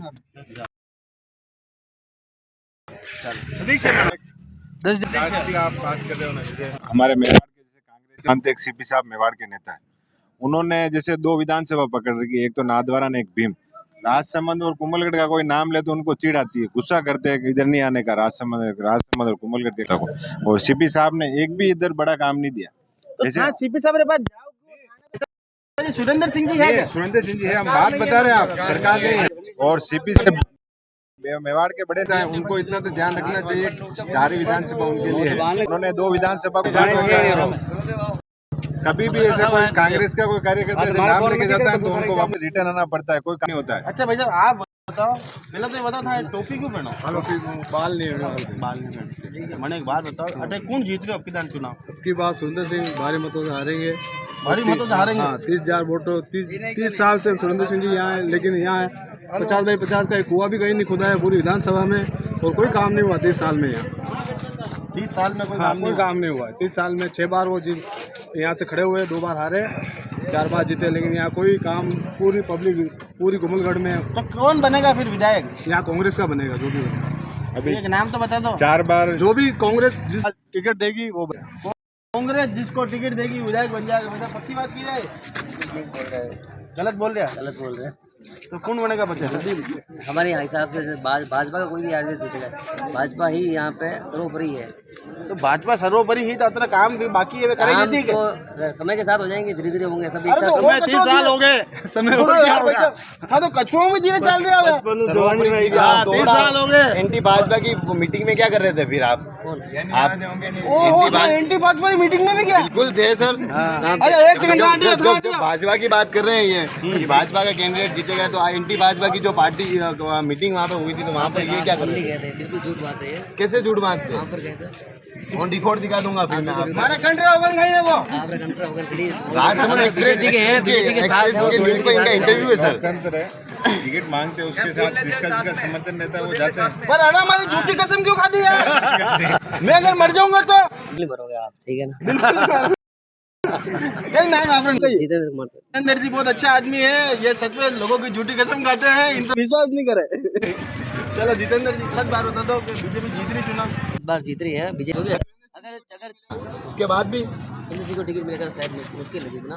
आप बात कर रहे हो ना, जैसे हमारे मेवाड़ के जैसे कांग्रेस जानते एक सीपी साहब मेवाड़ के नेता है, उन्होंने जैसे 2 विधानसभा पकड़ रखी, एक तो नाथद्वारा ने एक भीम। राजसमंद और कुंभलगढ़ का कोई नाम ले तो उनको चिढ़ आती है, गुस्सा करते हैं कि इधर नहीं आने का, राजसमंद और कुंभलगढ़ के को। और सीपी साहब ने एक भी इधर बड़ा काम नहीं दिया। जैसे सीपी साहब के पास जाओ, सुरेंद्र सिंह जी है, सुरेंद्र सिंह जी है, हम बात बता रहे हैं, आप सरकार नहीं है। और सीपी से मेवाड़ के बड़े थे, उनको इतना तो ध्यान रखना चाहिए, 4 विधानसभा उनके लिए है। उन्होंने 2 विधानसभा को कभी भी ऐसा कोई कांग्रेस का कोई कार्यकर्ता नाम लेके जाता है तो उनको वापस रिटर्न आना पड़ता है, कोई काम नहीं होता है। अच्छा भाई साहब आप बताओ, पहले तो ये बताओ था टोपी क्यों पहनो? बाल नहीं मैंने एक बात बताओ, अटे कौन जीत रहे आपकी चुनाव? की बात सुरेंद्र सिंह भारी मतों से हारेंगे, भारी मतों से हारेंगे। 30,000 वोटों, 30 साल से सुरेंद्र सिंह जी यहाँ है, लेकिन यहाँ 50 बाई 50 का एक कुआं भी कहीं नहीं खुदा है पूरी विधानसभा में, और कोई काम नहीं हुआ 30 साल में। यहाँ 30 साल में कोई काम नहीं हुआ। 30 साल में 6 बार वो यहाँ से खड़े हुए, 2 बार हारे, 4 बार जीते, लेकिन यहाँ कोई काम पूरी पब्लिक पूरी कुंभलगढ़ में। तो कौन बनेगा फिर विधायक? यहाँ कांग्रेस का बनेगा, जो भी बनेगा। अभी एक नाम तो बता दो। 4 बार जो भी कांग्रेस जिस टिकट देगी वो कांग्रेस जिसको टिकट देगी विधायक बन जाएगा। मतलब पक्की बात की जाए? गलत बोल रहे हैं। तो कौन बनेगा बच्चा? हमारे यहाँ हिसाब से भाजपा का कोई भी आदमी जीतेगा, भाजपा ही यहाँ पे सर्वोपरि है। तो भाजपा सर्वोपरि ही तो अपना काम बाकी है करेगी, तो समय के साथ हो जाएंगे, धीरे धीरे होंगे सब। 30 साल हो गए, समय हाँ तो कछुओं में धीरे चल रहे हैं। 30 साल हो गए। एंटी भाजपा की मीटिंग में क्या कर रहे थे फिर आप? एंटी भाजपा की मीटिंग में भी क्या? बिल्कुल थे सर। अच्छा एक सेकंड, भाजपा की बात कर रहे हैं ये, भाजपा का कैंडिडेट जीतेगा तो एंटी भाजपा की जो पार्टी मीटिंग वहाँ पे हुई थी, तो वहाँ पर ये क्या कर रहे थे? बिल्कुल झूठ बात है। कैसे झूठ बात थे? वहाँ पर गए थे, ऑन रिकॉर्ड दिखा दूंगा फिर मैं आपको। हमारा कंट्री ओवन गई है वो। आपका कंट्रा होकर प्लीज। राजसमंद एक्सप्रेस के न्यूज़ पे इनका इंटरव्यू है सर। टिकट मांगते हैं, उसके साथ जिसका समर्थन रहता है वो जाता है। पर अरे हमारी झूठी कसम क्यों खा दी यार? मैं अगर मर जाऊंगा तो भरोगे आप, ठीक है ना? क्या नाम है आपका? जितेंद्र कुमार सर। जितेंद्र जी बहुत अच्छा आदमी है, ये सच में लोगों की झूठी कसम खाते हैं, इन पर विश्वास नहीं करे। चलो जितेंद्र जी सच बात बता दो कि बीजेपी जीत रही चुनाव? इस बार जीत रही है बीजेपी। अगर उसके बाद भी किसी को टिकट मिलेगा शायद मुश्किल है जीतना।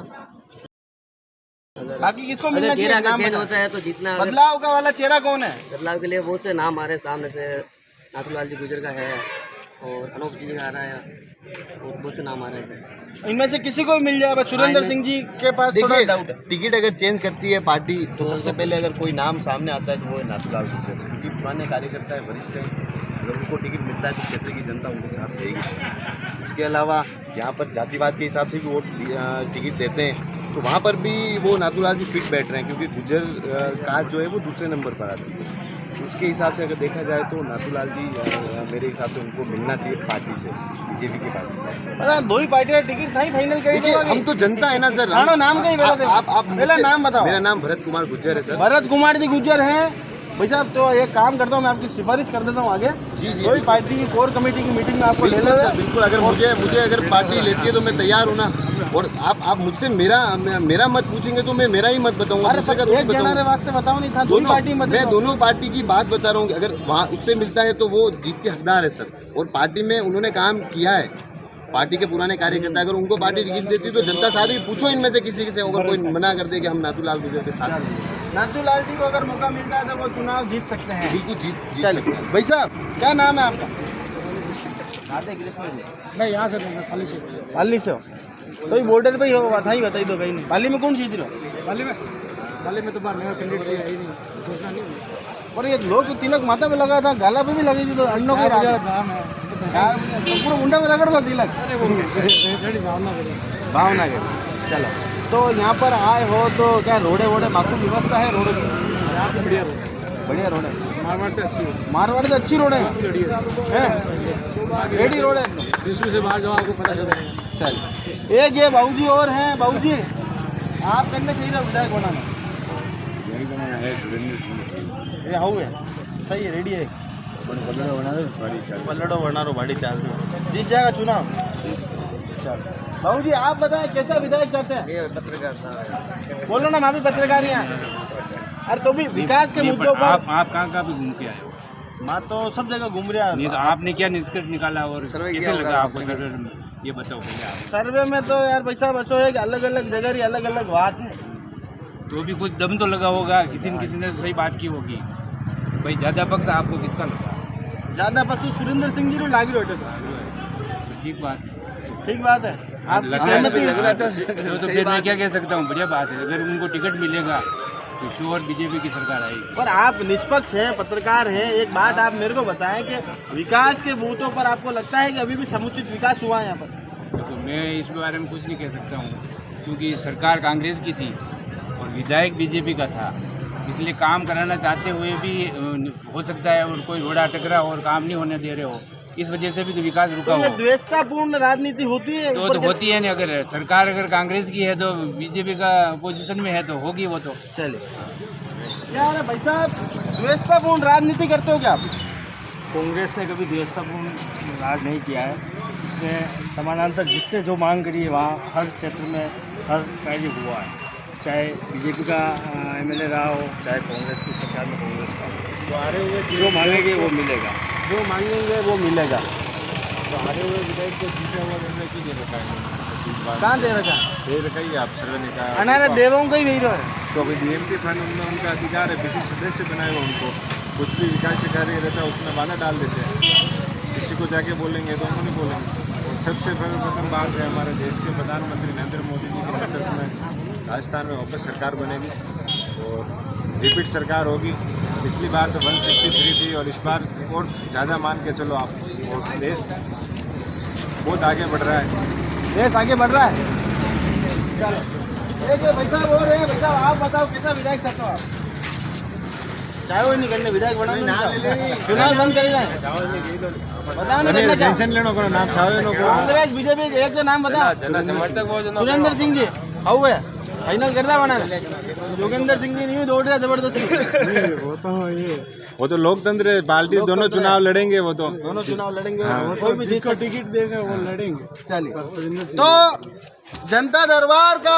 बाकी किसको मिलना चाहिए? नाम चेंज होता है तो जीतना। बदलाव का वाला चेहरा कौन है? बदलाव के लिए बहुत से नाम आ रहे हैं सामने से। नाथूलाल जी गुजर का है, और अनूप जी का आ रहा है, और बहुत से नाम आ रहे हैं। इनमें से किसी को भी मिल जाए, बस सुरेंद्र सिंह जी के पास थोड़ा डाउट है। टिकट अगर चेंज करती है पार्टी तो सबसे पहले अगर कोई नाम सामने आता है तो वो है नाथूलाल गुजर, क्योंकि पुराने कार्यकर्ता है, वरिष्ठ हैं। अगर उनको टिकट मिलता है तो क्षेत्र की जनता उनके साथ रहेगी। उसके अलावा यहाँ पर जातिवाद के हिसाब से भी वोट टिकट देते हैं, तो वहाँ पर भी वो नाथूलाल जी फिट बैठ रहे हैं, क्योंकि गुजर कास्ट जो है वो दूसरे नंबर पर आती है। उसके हिसाब से अगर देखा जाए तो नाथूलाल जी मेरे हिसाब से उनको मिलना चाहिए पार्टी से, बीजेपी की पार्टी से। 2 ही पार्टियां टिकट था ही फाइनल करी। देखिए हम तो जनता है ना सर। नाम कहीं आप पहला नाम बताओ। मेरा नाम भरत कुमार गुज्जर है सर। भरत कुमार जी गुज्जर हैं भाई साहब। तो एक काम करता हूँ, मैं आपकी सिफारिश कर देता हूँ आगे। जी कोई पार्टी की कोर कमेटी की मीटिंग में आपको ले लो सर। बिल्कुल, अगर मुझे अगर पार्टी लेती है तो मैं तैयार हूँ ना। और आप मुझसे मेरा मत पूछेंगे तो मैं मेरा ही मत बताऊंगा। एक जनरे वास्ते बताओ नहीं था, दोनों पार्टी मत। मैं दोनों पार्टी की बात बता रहा हूँ। अगर वहाँ उससे मिलता है तो वो जीत के हकदार है सर। और पार्टी में उन्होंने काम किया है, पार्टी के पुराने कार्यकर्ता। अगर उनको पार्टी टिकट देती तो जनता साथ ही पूछो इनमें से किसी से, अगर कोई मना कर दे कि हम नाथूलाल गुजर के साथ। नाथूलाल जी को अगर मौका मिलता है तो वो चुनाव जीत सकते हैं। बिल्कुल जीत सकते हैं। भाई साहब क्या नाम है आपका? मैं यहाँ से पाली से हो तो बॉर्डर पे ही हो, था ही बताई दो कहीं नहीं। पाली में कौन जीत रहे हो? पाली में तो नया कैंडिडेट है ही नहीं, घोषणा नहीं हुई। और ये लोग तो तिलक माथा पे लगा था, गाला पे भी लगी थी, तो अन्नों के पूरा मुंडा में रगड़ था तिलक। भावना के चलो, तो यहाँ पर आए हो तो क्या रोडे वोडे माकूल व्यवस्था है? रोड की बढ़िया रोड है। मारवाड़ से अच्छी है। मारवाड़ से अच्छी रोड है, रेडी रोड है। दूसरे से बाहर जाओ आपको पता चलेगा। चल एक ये बाबूजी और हैं। बाबूजी आप करने चाहिए विधायक बनाना ये हाउ है, सही है, रेडी है। पल्लड़ो बना रो भाड़ी चाल जीत जाएगा चुनाव। चल बाबू जी आप बताएं कैसा विधायक चाहते हैं? ये पत्रकार साहब बोलो ना, मैं भी पत्रकार ही हैं। अरे तो भी विकास के मुद्दों पर आप कहाँ भी घूम के आए हो? मैं तो सब जगह घूम रहा नहीं तो आपने क्या निष्कर्ष निकाला और सर्वे कैसे किया लगा होगा आपको आपने? सर्वे में? ये बताओ पहले आप। सर्वे में तो यार पैसा बसो है कि अलग अलग जगह ही अलग अलग बात है। तो भी कुछ दम तो लगा होगा, किसी न किसी ने सही बात की होगी। भाई ज़्यादा पक्ष आपको किसका लगा? ज्यादा पक्ष सुरेंद्र सिंह जी लागी रोटे तो ठीक बात ठीक बात है। आप लगा सहमति लग रहा तो फिर मैं क्या कह सकता हूँ, बढ़िया बात है। अगर उनको टिकट मिलेगा तो श्योर बीजेपी की सरकार आएगी। पर आप निष्पक्ष हैं, पत्रकार हैं, एक बात आप मेरे को बताएं कि विकास के बूथों पर आपको लगता है कि अभी भी समुचित विकास हुआ है यहाँ पर? तो मैं इस बारे में कुछ नहीं कह सकता हूँ, क्योंकि सरकार कांग्रेस की थी और विधायक बीजेपी का था, इसलिए काम कराना चाहते हुए भी हो सकता है और कोई रोड़ा टकरा और काम नहीं होने दे रहे हो, इस वजह से भी तो विकास रुका तो ये हो। द्वेषतापूर्ण राजनीति होती है तो होती है नहीं, अगर सरकार अगर कांग्रेस की है तो बीजेपी का पोजीशन में है तो होगी वो तो। चलिए यार भाई साहब, द्वेषतापूर्ण राजनीति करते हो क्या आप? कांग्रेस ने कभी द्वेषतापूर्ण राज नहीं किया है। इसने समानांतर जिसने जो मांग करी है वहाँ हर क्षेत्र में हर कार्य हुआ है, चाहे बीजेपी का एमएलए रहा हो, चाहे कांग्रेस की सरकार में कांग्रेस का हो। तो हारे हुए जो मांगेंगे वो मिलेगा, जो मांगेंगे वो मिलेगा। तो हारे हुए विधायक को जीता हुआ निर्णय क्यों दे रखा है? कहाँ दे रखा? दे रखा ही आप सर्वे ने कहा। अनारे देवों का ही नहीं रहा है। तो अभी डीएमके फंड उनमें उनका अधिकार है, विशिष्ट सदस्य बनाए हुए उनको कुछ भी विकास कार्य रहता है उसमें बाधा डाल देते हैं। किसी को जाके बोलेंगे तो उन्होंने बोलेंगे। और सबसे प्रथम बात है, हमारे देश के प्रधानमंत्री नरेंद्र मोदी जी के नेतृत्व में राजस्थान में वापस सरकार बनेगी और रिपीट सरकार होगी। पिछली बार तो 163 थी और इस बार और ज़्यादा मान के चलो आप। और देश बहुत आगे बढ़ रहा है, देश आगे बढ़ रहा है। चलो एक भाई साहब और है, भाई साहब आप बताओ कैसा विधायक चाहते हो आप? चाहे वो नहीं करने विधायक बना चुनाव बंद कर जाए, बताओ ना करना टेंशन लेना को नाम छावे नो को कांग्रेस बीजेपी एक जो नाम बताओ। सुरेंद्र सिंह जी हाउ है फाइनल करता बना जोगेंद्र सिंह जी नहीं दौड़ रहा जबरदस्ती। वो तो लोकतंत्र है, पार्टी दोनों चुनाव लड़ेंगे, वो तो दोनों चुनाव लड़ेंगे, कोई भी जिसको टिकट देगा वो लड़ेंगे। चलिए तो जनता दरबार का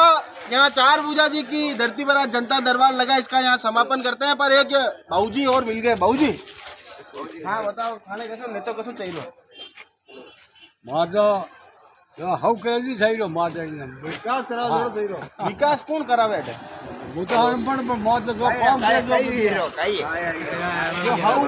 यहाँ 4 भुजा जी की धरती पर आज जनता दरबार लगा, इसका यहाँ समापन करते हैं। पर एक बाबूजी और मिल गए। बाबूजी हाँ बताओ, थाने कैसे नेता कसो चाहिए? हाउ करायची साईड मात एकदम विकास कराओ सही रहो। विकास कौन करावे है? वो तो पण मात जो काम जो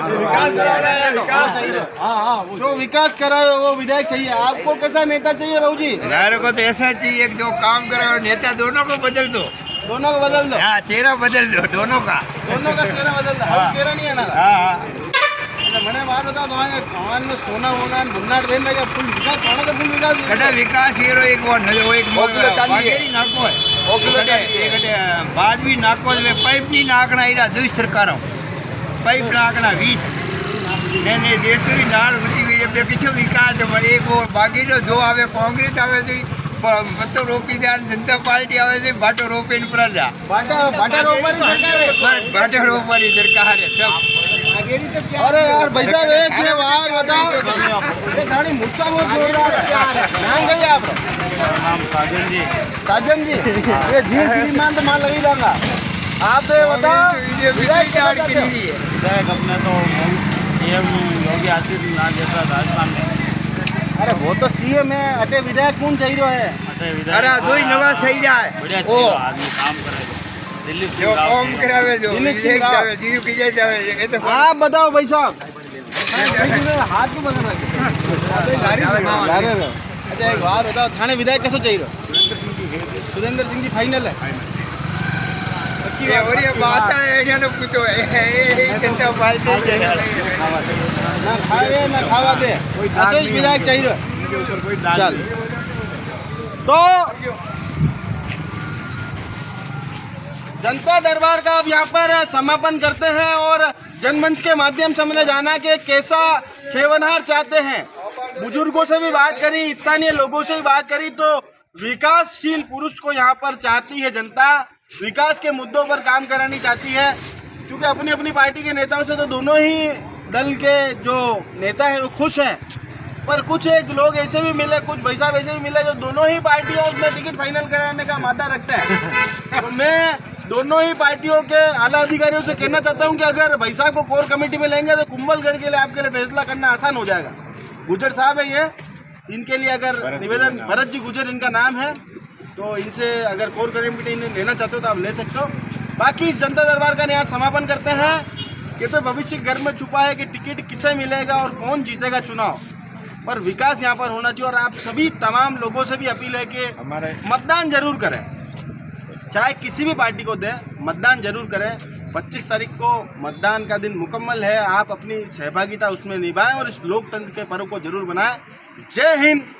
विकास करा रहा है विकास चाहिए। हाँ जो विकास करावे वो विधायक चाहिए। आपको कैसा नेता चाहिए बाबूजी? मेरे को तो ऐसा चाहिए कि जो काम करे और नेता दोनों को बदल दो। दोनों को बदल दो। हाँ, चेहरा बदल दो दोनों का चेहरा बदल दो। हाँ चेहरा नहीं आना। हाँ मैंने बात बताओ तुम्हारे भगवान में सोना होना बुन्नाट बन रहा फुल विकास खाना तो फुल विकास कटा विकास हीरो एक वो एक बागेरी नाको है बाद भी नाको पाइप नहीं नाकना इरा दुई सरकारों पाइप नाकना 20 ने देशरी नाड़ होती हुई जब किसी विकास हमारे एक वो बागेरी जो आवे कांग्रेस आवे थी बतो रोपीदार जनता पार्टी आवे थी बाटो रोपे पर जा बाटा रोपरी सरकार है। बाटो रोपरी सरकार है सब। अरे यार भाई साहब एक ये बात बताओ, ये गाड़ी मुस्सा बहुत जोरदार है। नाम क्या है आपका? मेरा नाम साजन जी। साजन जी ये जी श्रीमान तो मान लगी जाऊंगा। आप तो ये बताओ विधायक अपने तो सीएम योगी आदित्यनाथ जैसा राजस्थान में। अरे वो तो सीएम है, अटे विधायक कौन चाहिए है? अरे दो ही नवा सही है बढ़िया चाहिए आदमी काम करे जो काम करावे जो जावे जी की जावे ये तो आप बताओ भाई साहब हाथ क्यों बदल रहे? अच्छा एक बात बताओ, थाने विधायक कैसे चाहिए? सुरेंद्र सिंह जी फाइनल है। और ये बात है ये ना पूछो ये जनता पार्टी ना खावे ना खावा दे, ऐसे ही विधायक चाहिए। चल तो जनता दरबार का अब यहाँ पर समापन करते हैं और जनमंच के माध्यम से हमने जाना कि कैसा खेवनहार चाहते हैं। बुजुर्गों से भी बात करी, स्थानीय लोगों से भी बात करी, तो विकासशील पुरुष को यहाँ पर चाहती है जनता। विकास के मुद्दों पर काम करानी चाहती है, क्योंकि अपनी अपनी पार्टी के नेताओं से तो दोनों ही दल के जो नेता हैं वो खुश हैं, पर कुछ एक लोग ऐसे भी मिले, कुछ भाई साहब ऐसे भी मिले जो दोनों ही पार्टियों में टिकट फाइनल कराने का मादा रखते हैं। तो मैं दोनों ही पार्टियों के आला अधिकारियों से कहना चाहता हूं कि अगर भाई साहब को कोर कमेटी में लेंगे तो कुंभलगढ़ के लिए आपके लिए फैसला करना आसान हो जाएगा। गुजर साहब है ये, इनके लिए अगर निवेदन, भरत जी गुजर इनका नाम है, तो इनसे अगर कोर कमेटी लेना चाहते हो तो आप ले सकते हो। बाकी जनता दरबार का यहाँ समापन करते हैं। ये तो भविष्य घर में छुपा है कि टिकट किसे मिलेगा और कौन जीतेगा चुनाव, पर विकास यहाँ पर होना चाहिए। और आप सभी तमाम लोगों से भी अपील है कि मतदान जरूर करें, चाहे किसी भी पार्टी को दें, मतदान जरूर करें। 25 तारीख को मतदान का दिन मुकम्मल है, आप अपनी सहभागिता उसमें निभाएं और इस लोकतंत्र के पर्व को जरूर बनाएं। जय हिंद।